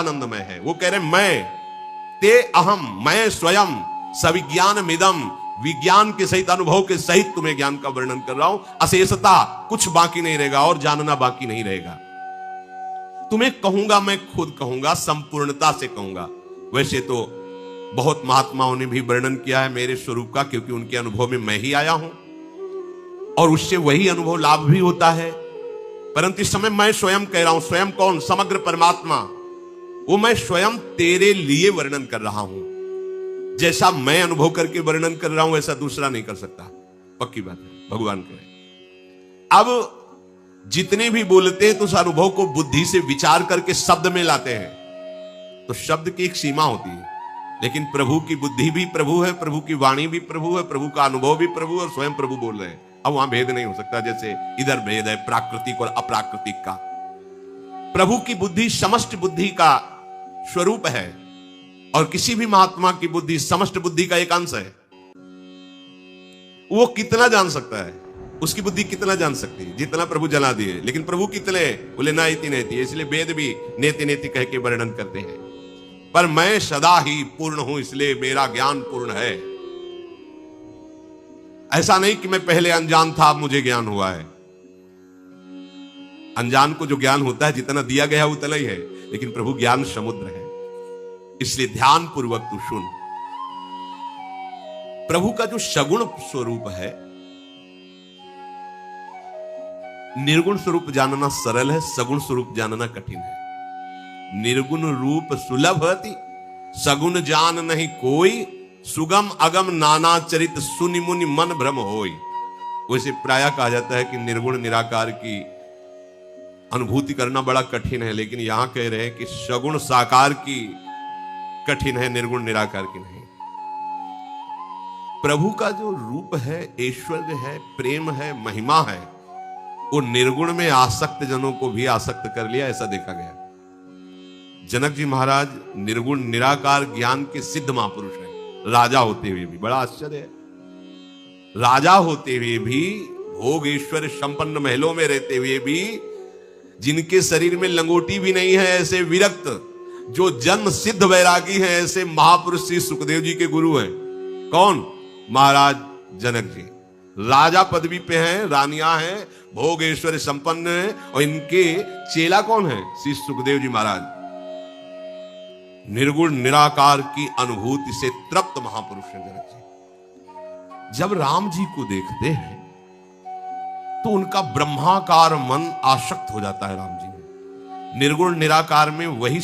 आनंदमय है। वो कह रहे मैं ते अहम, मैं स्वयं सविज्ञान मिदम, विज्ञान के सहित अनुभव के सहित तुम्हें ज्ञान का वर्णन कर रहा हूं। अशेषता कुछ बाकी नहीं रहेगा और जानना बाकी नहीं रहेगा। तुम्हें कहूंगा मैं खुद कहूंगा, संपूर्णता से कहूंगा। वैसे तो बहुत महात्माओं ने भी वर्णन किया है मेरे स्वरूप का, क्योंकि उनके अनुभव में मैं ही आया हूं और उससे वही अनुभव लाभ भी होता है। परंतु इस समय मैं स्वयं कह रहा हूं। स्वयं कौन? समग्र परमात्मा। वो मैं स्वयं तेरे लिए वर्णन कर रहा हूं। जैसा मैं अनुभव करके वर्णन कर रहा हूं वैसा दूसरा नहीं कर सकता। पक्की बात है, भगवान कहे। अब जितने भी बोलते हैं तो उस अनुभव को बुद्धि से विचार करके शब्द में लाते हैं, तो शब्द की एक सीमा होती है। लेकिन प्रभु की बुद्धि भी प्रभु है, प्रभु की वाणी भी प्रभु है, प्रभु का अनुभव भी प्रभु है और स्वयं प्रभु बोल रहे हैं। अब वहां भेद नहीं हो सकता, जैसे इधर भेद है प्राकृतिक और अप्राकृतिक का। प्रभु की बुद्धि समस्त बुद्धि का स्वरूप है और किसी भी महात्मा की बुद्धि समस्त बुद्धि का एक अंश है। वो कितना जान सकता है, उसकी बुद्धि कितना जान सकती है? जितना प्रभु जना दिए। लेकिन प्रभु कितने? बोले ना इति नेति। इसलिए वेद भी नेति नेति कह के वर्णन करते हैं। पर मैं सदा ही पूर्ण हूं, इसलिए मेरा ज्ञान पूर्ण है। ऐसा नहीं कि मैं पहले अनजान था, अब मुझे ज्ञान हुआ है। अनजान को जो ज्ञान होता है जितना दिया गया उतना ही है, लेकिन प्रभु ज्ञान समुद्र है। इसलिए ध्यान पूर्वक तू सुन। प्रभु का जो सगुण स्वरूप है, निर्गुण स्वरूप जानना सरल है, सगुण स्वरूप जानना कठिन है। निर्गुण रूप सुलभ हति, सगुण जान नहीं कोई, सुगम अगम नाना चरित सुनि मुनि मन भ्रम होई। वैसे प्रायः कहा जाता है कि निर्गुण निराकार की अनुभूति करना बड़ा कठिन है, लेकिन यहां कह रहे हैं कि सगुण साकार की कठिन है, निर्गुण निराकार की नहीं। प्रभु का जो रूप है, ऐश्वर्य है, प्रेम है, महिमा है, वो निर्गुण में आसक्त जनों को भी आसक्त कर लिया, ऐसा देखा गया। जनक जी महाराज निर्गुण निराकार ज्ञान के सिद्ध महापुरुष हैं, राजा होते हुए भी। बड़ा आश्चर्य है, राजा होते हुए भी, भोग ऐश्वर्य संपन्न महलों में रहते हुए भी, जिनके शरीर में लंगोटी भी नहीं है, ऐसे विरक्त जो जन्म सिद्ध वैरागी हैं, ऐसे महापुरुष श्री सुखदेव जी के गुरु हैं। कौन? महाराज जनक जी। राजा पदवी पे हैं, रानियां हैं, भोग ऐश्वर्य संपन्न हैं, और इनके चेला कौन है? श्री सुखदेव जी महाराज। निर्गुण निराकार की अनुभूति से तृप्त महापुरुष हैं जनक जी। जब राम जी को देखते हैं तो उनका ब्रह्माकार मन आसक्त हो जाता है राम जी में। निर्गुण निराकार में वही